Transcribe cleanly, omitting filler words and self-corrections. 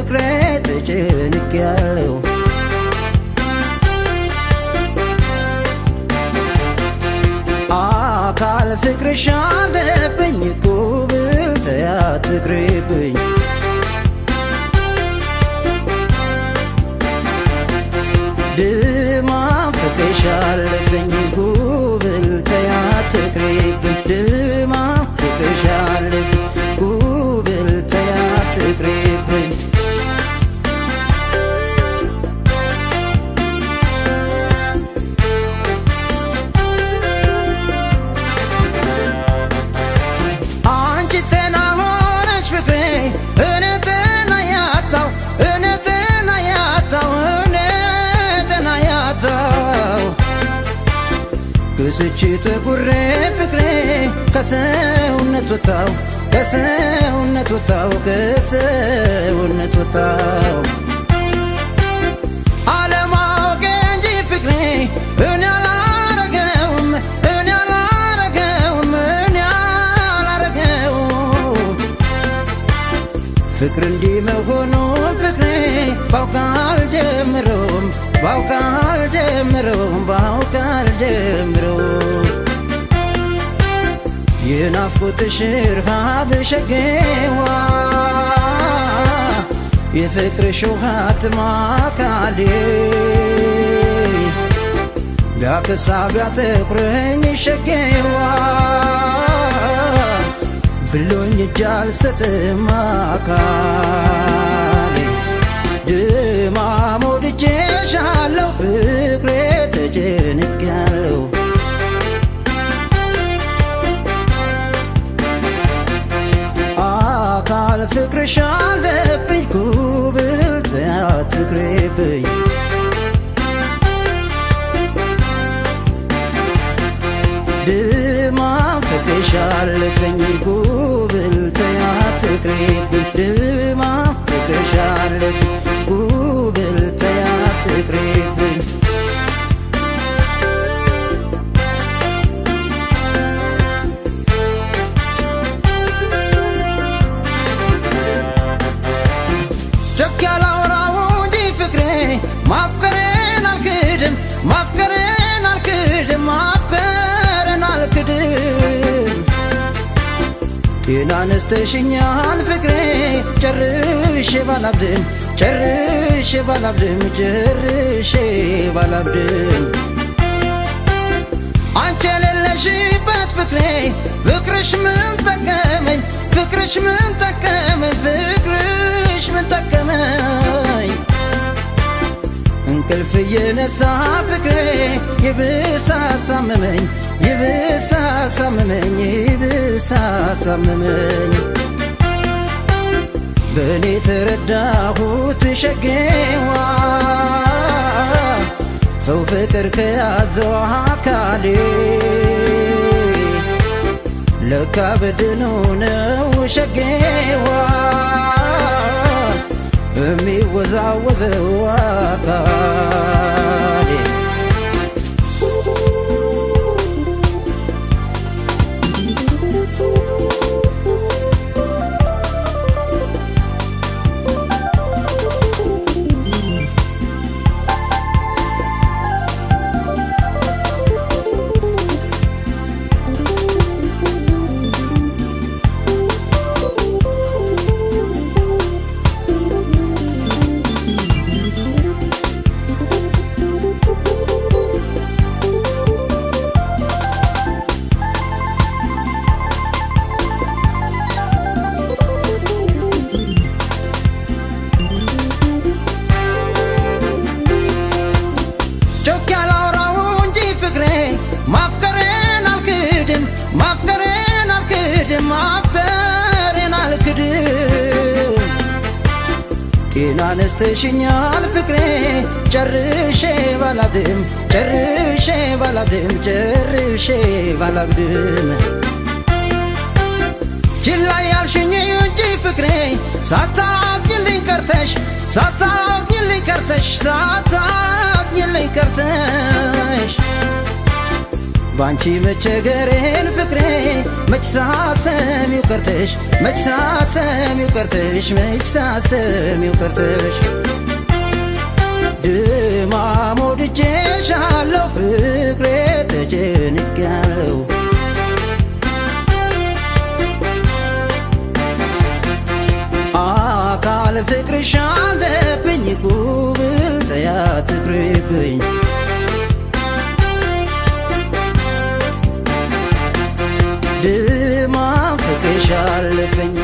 ፍቅሬ ተጨንቄያለሁ አካል ፍቅርሽ አለብኝ ጉብል ተያትቅሪብኝ ድማ ፍቅርሽ አለብኝ ጉብል ተያትቅሪብኝ ድማ ፍቅርሽ አለብኝ ጉብል ተያትቅሪብኝ كسيتش تقري فكري كسونت وطاو كسونت وطاو كسونت وطاو على ما كنجي فكري اني على رقم اني على رقم اني على رقم فكر اندي مهونو فكري فوق الجمروم باوكا الجمروم باوكا الجمروم ينافقو تشيرها بشقيوا يفكر شوهات ما كالي داك السابع تقريني شقيوا بلوني جالسة ما كالي دما مودجيشالو فكري تجنقالو አካል ፍቅርሽ አለብኝ ጉብል ተያትቅሪብኝ ድማ ፍቅርሽ አለብኝ ጉብል ተያትቅሪብኝ ድማ ፍቅርሽ አለብኝ ጉብል ተያትቅሪብኝ نستشنيان فكري جرش بالابدم جرش بالابدم جرش بالابدم عنجل اللشيبات فكري فكرش من تكامل فكرش من تكامل فكرش من تكامل انكل في نسا فكري يبسا سممين يبسا سممين يبسا سممين بني ترداه تشقيوا فو فكرك يازوها كالي لك بدنون وشقيوا امي وزاوزوا كالي نستشنيان فكري جرشي بالابدم جرشي بالابدم جرشي بالابدم جلا يالشني ينجي فكري ساتاقني اللي كرتش ساتاقني اللي كرتش ساتاقني اللي كرتش بانشي متشجرين فكري مش ሳሰሚው ቀርተሽ መች ሳሰሚው ቀርተሽ መች ሳሰሚው ቀርተሽ ድማም ወድጄሻለሁ ፍቅሬ ተጨንቄያለሁ አካል ፍቅርሽ አለብኝ ጉብል ተይ አትቅሪብኝ ድማም ፍቅርሽ አለብኝ